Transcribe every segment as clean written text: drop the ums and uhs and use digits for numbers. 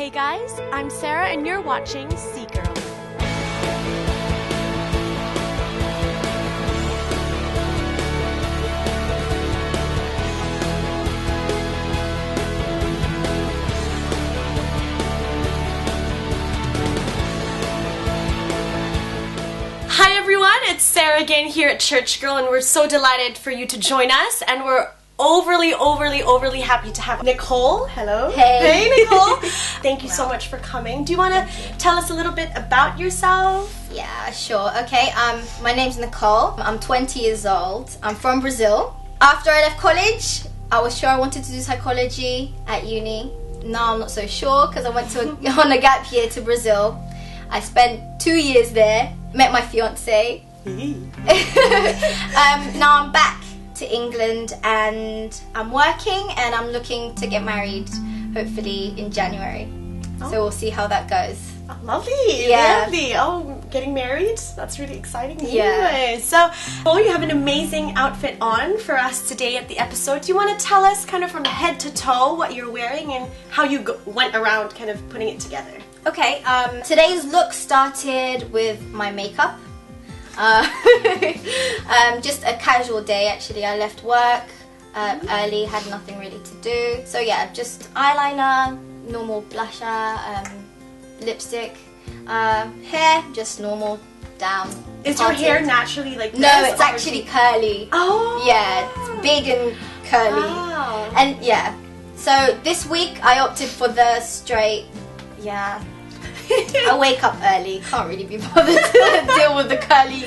Hey guys, I'm Sarah and you're watching Sea Girl. Hi everyone, it's Sarah again here at Church Girl, and we're so delighted for you to join us, and we're overly happy to have Nicole. Hello. Hey. Hey Nicole. Thank you so much for coming. Do you want to tell us a little bit about yourself? Yeah, sure. Okay, my name's Nicole. I'm 20 years old. I'm from Brazil. After I left college, I was sure I wanted to do psychology at uni. Now I'm not so sure because I went on a gap year to Brazil. I spent 2 years there, met my fiance. Now I'm back to England and I'm working and I'm looking to get married hopefully in January. So we'll see how that goes. Oh, lovely. Yeah. Lovely. Oh, getting married? That's really exciting. Yeah. Anyway, so you have an amazing outfit on for us today at the episode. Do you want to tell us kind of from head to toe what you're wearing and how you went around kind of putting it together? Okay, today's look started with my makeup. Just a casual day actually. I left work early, had nothing really to do. So yeah, just eyeliner, normal blusher, lipstick, hair, just normal down. Is your hair naturally like this? No, it's actually curly. Oh! Yeah, it's big and curly. Wow. And yeah, so this week I opted for the straight, yeah. I wake up early, can't really be bothered to deal with the curly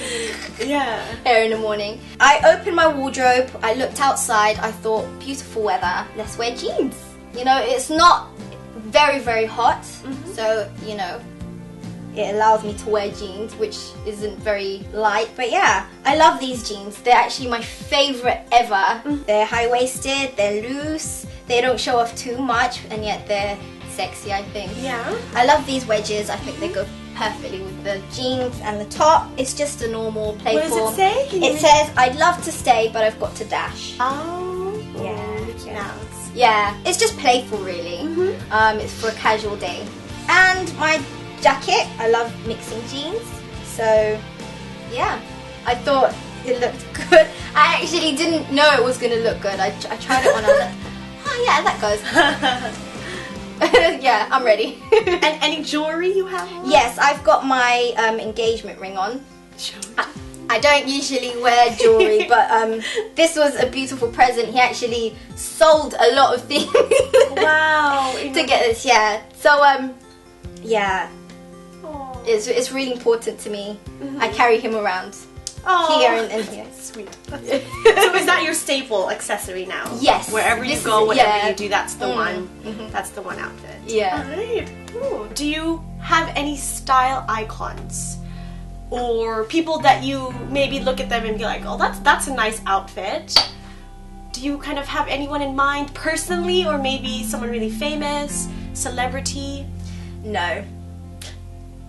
hair in the morning. I opened my wardrobe, I looked outside, I thought, beautiful weather, let's wear jeans. You know, it's not very hot, so, you know, it allows me to wear jeans, which isn't very light. But yeah, I love these jeans. They're actually my favourite ever. They're high-waisted, they're loose, they don't show off too much, and yet they're sexy, I think. Yeah. I love these wedges. I think they go perfectly with the jeans and the top. It's just a normal playful. What does it say? It says, "I'd love to stay, but I've got to dash." Oh. Yeah. Yeah. It's just playful, really. It's for a casual day. And my jacket. I love mixing jeans. So, yeah. I thought it looked good. I actually didn't know it was going to look good. I tried it on. I was like, oh yeah, that goes. Yeah, I'm ready. And any jewelry you have on? Yes, I've got my engagement ring on. Sure. I don't usually wear jewelry, but this was a beautiful present. He actually sold a lot of things Wow. to get this, yeah. So, yeah, Aww. it's really important to me. I carry him around Aww. here and here. Sweet. So is that your staple accessory now? Yes. Wherever you go, whatever you do, that's the one. That's the one outfit. Yeah. Alright. Cool. Do you have any style icons? Or people that you maybe look at them and be like, oh, that's a nice outfit. Do you kind of have anyone in mind personally, or maybe someone really famous, celebrity? No.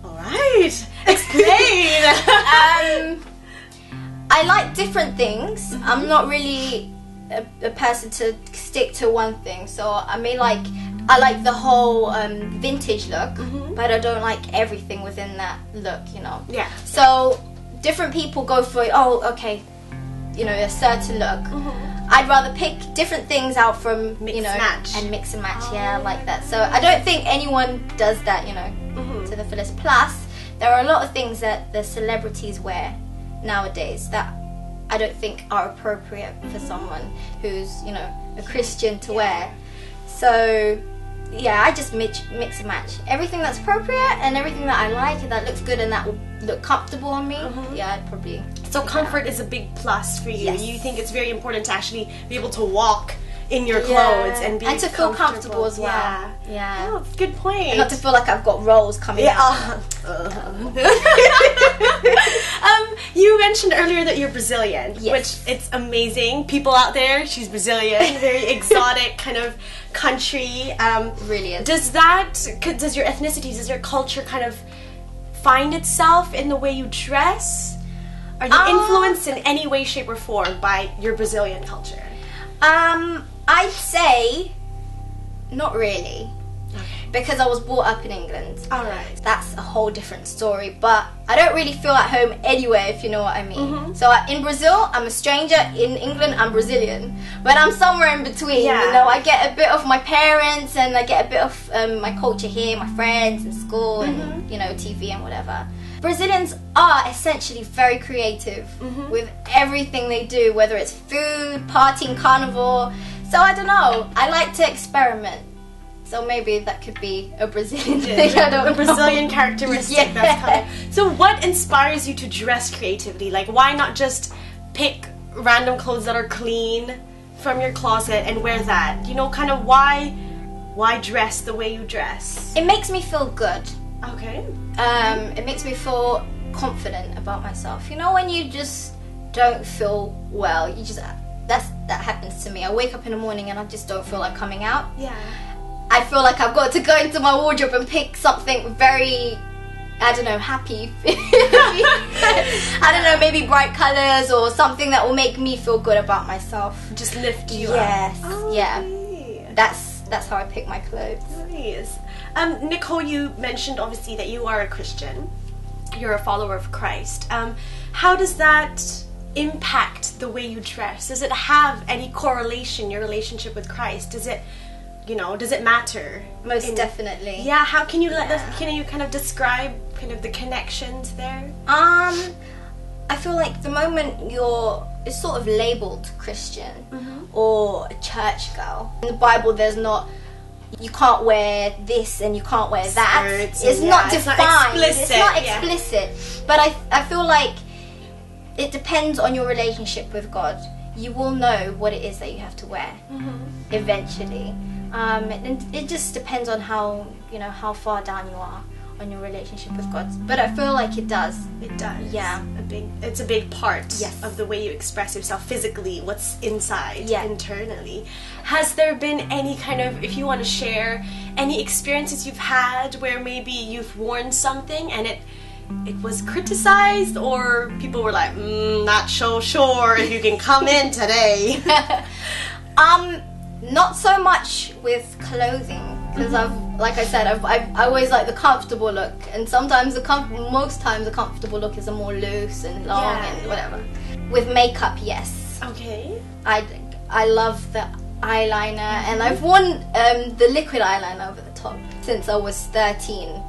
Alright. Explain! I like different things. I'm not really a person to stick to one thing. So I like the whole vintage look, but I don't like everything within that look, you know. Yeah. So different people go for, oh, okay, you know, a certain look. I'd rather pick different things out from, Mix you know, match. and mix and match. Yeah, I like that. So I don't think anyone does that, you know, to the fullest. Plus, there are a lot of things that the celebrities wear nowadays that I don't think are appropriate for someone who's, you know, a Christian to wear. So yeah, I just mix and match everything that's appropriate and everything that I like and that looks good and that will look comfortable on me. Yeah, I'd probably. So comfort is a big plus for you. Yes. You think it's very important to actually be able to walk in your clothes and be to feel comfortable as well. Yeah. Oh, good point. And not to feel like I've got rolls coming out. You mentioned earlier that you're Brazilian, Yes. which it's amazing. People out there, she's Brazilian, very exotic kind of country. Really is. Does your ethnicity, does your culture kind of find itself in the way you dress? Are you influenced in any way, shape, or form by your Brazilian culture? I'd say not really. because I was brought up in England. Alright. That's a whole different story, but I don't really feel at home anywhere, if you know what I mean. So in Brazil, I'm a stranger. In England, I'm Brazilian. But I'm somewhere in between, you know. I get a bit of my parents, and I get a bit of my culture here, my friends in school, and, you know, TV and whatever. Brazilians are essentially very creative with everything they do, whether it's food, partying, carnival. So I don't know, I like to experiment. So maybe that could be a Brazilian thing, I don't know. A Brazilian characteristic that's coming. So what inspires you to dress creatively? Like, why not just pick random clothes that are clean from your closet and wear that? You know, kind of why dress the way you dress? It makes me feel good. Okay. It makes me feel confident about myself. You know, when you just don't feel well, you just... That happens to me. I wake up in the morning and I just don't feel like coming out. Yeah. I feel like I've got to go into my wardrobe and pick something very, I don't know, happy. I don't know, maybe bright colours or something that will make me feel good about myself. Just lift you up. Yes. Oh, yeah. Nice. That's how I pick my clothes. Nice. Nicole, you mentioned obviously that you are a Christian. You're a follower of Christ. How does that impact the way you dress? Does it have any correlation, your relationship with Christ? Does it, you know, does it matter? Most definitely. Yeah, how can you can you kind of describe kind of the connections there? I feel like the moment it's sort of labeled Christian or a church girl. In the Bible there's not, you can't wear this and you can't wear that. It's not defined. It's not explicit. But I feel like it depends on your relationship with God. You will know what it is that you have to wear eventually. And it just depends on how, you know, how far down you are on your relationship with God. But I feel like it does. It does. Yeah. It's a big part of the way you express yourself physically, what's inside, internally. Has there been any kind of, if you want to share, any experiences you've had where maybe you've worn something and it was criticized, or people were like, not so sure if you can come in today? Not so much with clothing, because like I said, I always like the comfortable look, and sometimes most times the comfortable look is a more loose and long and whatever. With makeup, yes. Okay. I love the eyeliner, and I've worn the liquid eyeliner over the top since I was 13.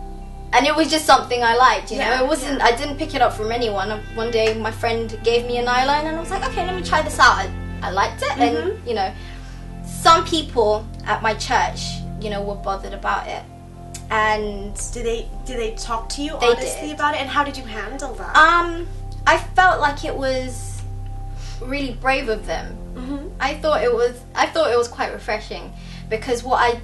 And it was just something I liked, you know. It wasn't. I didn't pick it up from anyone. One day, my friend gave me an eyeliner, and I was like, okay, let me try this out. I liked it, and you know, some people at my church, you know, were bothered about it. And did they talk to you honestly about it? And how did you handle that? I felt like it was really brave of them. I thought it was quite refreshing, because what I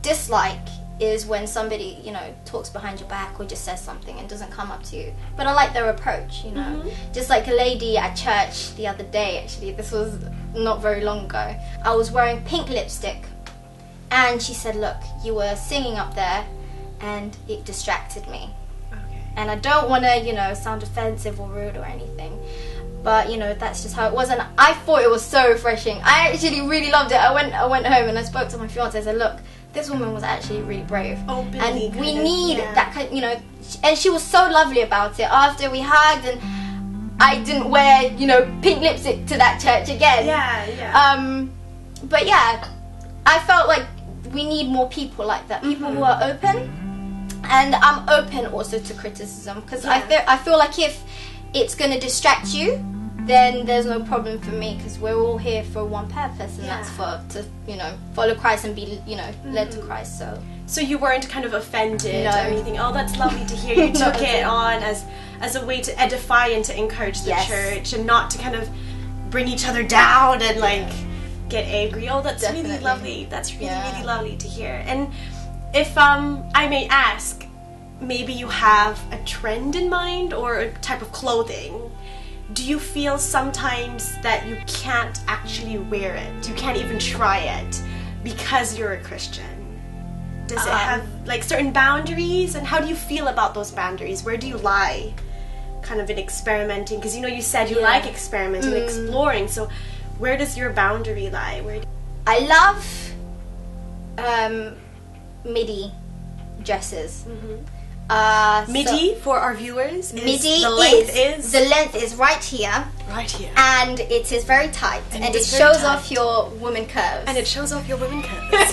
dislike is when somebody, you know, talks behind your back or just says something and doesn't come up to you. But I like their approach, you know. Just like a lady at church the other day, actually, this was not very long ago. I was wearing pink lipstick, and she said, look, you were singing up there and it distracted me. And I don't want to, you know, sound offensive or rude or anything, but you know, that's just how it was. And I thought it was so refreshing. I actually really loved it. I went home and I spoke to my fiance. I said, look, this woman was actually really brave, and we need that kind, you know. And she was so lovely about it. After we hugged, and I didn't wear, you know, pink lipstick to that church again. But yeah, I felt like we need more people like that. People who are open. And I'm open also to criticism, because I feel like if it's going to distract you, then there's no problem for me, because we're all here for one purpose, and that's to you know, follow Christ and be, you know, led to Christ. So you weren't kind of offended or anything? Oh, that's lovely to hear. You took it on as a way to edify and to encourage the church, and not to kind of bring each other down and like get angry. Oh, that's really lovely. That's really really lovely to hear. And if I may ask, maybe you have a trend in mind or a type of clothing. Do you feel sometimes that you can't actually wear it? You can't even try it because you're a Christian? Does it have like certain boundaries? And how do you feel about those boundaries? Where do you lie kind of in experimenting? Because you know, you said you like experimenting, exploring. So where does your boundary lie? I love midi dresses. Midi for our viewers. Midi the length is right here. Right here. And it is very tight. And it shows off your woman curves. And it shows off your woman curves.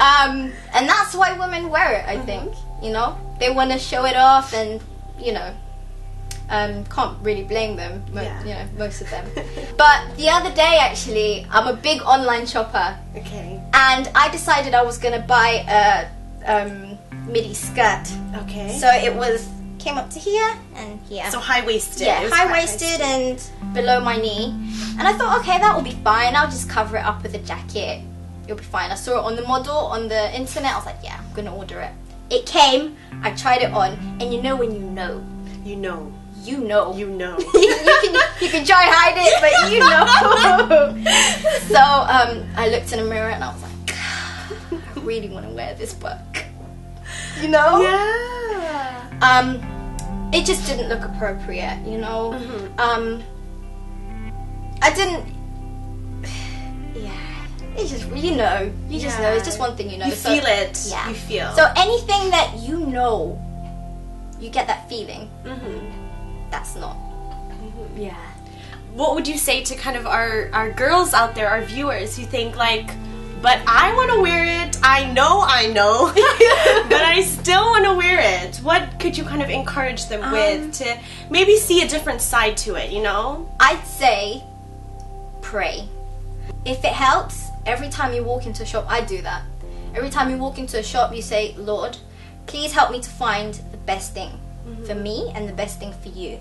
And that's why women wear it, I think. You know? They want to show it off and, you know, can't really blame them, you know, most of them. But the other day, actually, I'm a big online shopper. Okay. And I decided I was going to buy a midi skirt. Okay. So it came up to here and here. So high-waisted. Yeah, high-waisted and below my knee. And I thought, okay, that will be fine. I'll just cover it up with a jacket. It'll be fine. I saw it on the model on the internet. I was like, yeah, I'm going to order it. It came. I tried it on. And you know when you know. You know. You know. You know. you can try hide it, but you know. So I looked in the mirror and I was like, I really want to wear this book. You know? Yeah. It just didn't look appropriate, you know? I didn't... Yeah. It's just, you know. You just know. It's just one thing you know. You feel it. Yeah. You feel. So anything that you know, you get that feeling. That's not. Yeah. What would you say to kind of our girls out there, our viewers who think like, but I want to wear it, I know, but I still want to wear it. What could you kind of encourage them with to maybe see a different side to it, you know? I'd say pray. If it helps, every time you walk into a shop, I do that. Every time you walk into a shop, you say, Lord, please help me to find the best thing for me and the best thing for you.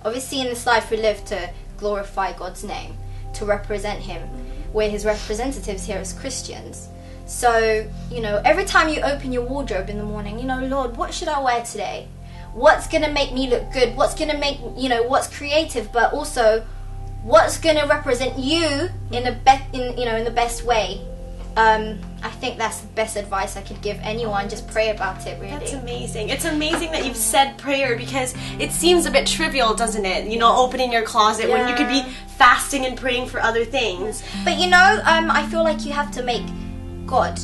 Obviously in this life we live to glorify God's name, to represent Him. We're His representatives here as Christians. So, you know, every time you open your wardrobe in the morning, you know, Lord, what should I wear today? What's going to make me look good? What's going to make, you know, what's creative, but also what's going to represent you in the best way? I think that's the best advice I could give anyone. Just pray about it, really. That's amazing. It's amazing that you've said prayer because it seems a bit trivial, doesn't it? You know, opening your closet when you could be fasting and praying for other things. But you know, I feel like you have to make God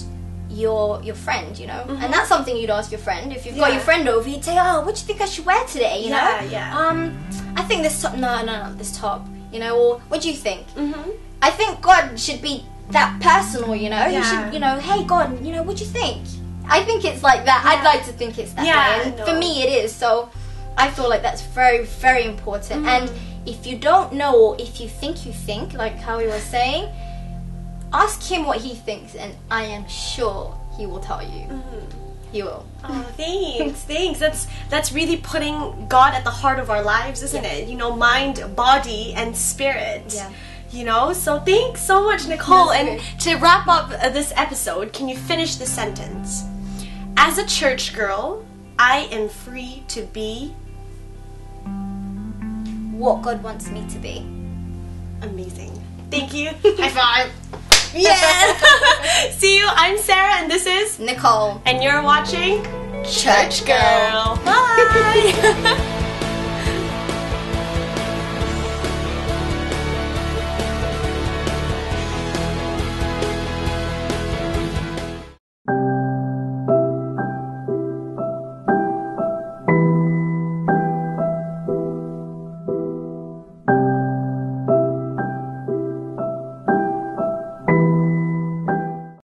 your friend, you know? And that's something you'd ask your friend. If you've got your friend over, you'd say, oh, what do you think I should wear today, you know? I think this top, no, this top, you know, or what do you think? I think God should be that personal, you know? You should, you know, hey God, you know, what do you think? I think it's like that. I'd like to think it's that way. And for me it is. So I feel like that's very, very important. And if you don't know, or if you think, like how he was saying, ask him what he thinks and I am sure he will tell you. He will. Oh, thanks. That's really putting God at the heart of our lives, isn't it? You know, mind, body, and spirit. Yeah. You know, so thanks so much, Nicole. And to wrap up this episode, can you finish the sentence? As a church girl, I am free to be what God wants me to be. Amazing. Thank you. High five. Yeah. See you. I'm Sarah, and this is Nicole. And you're watching Church Girl. Bye.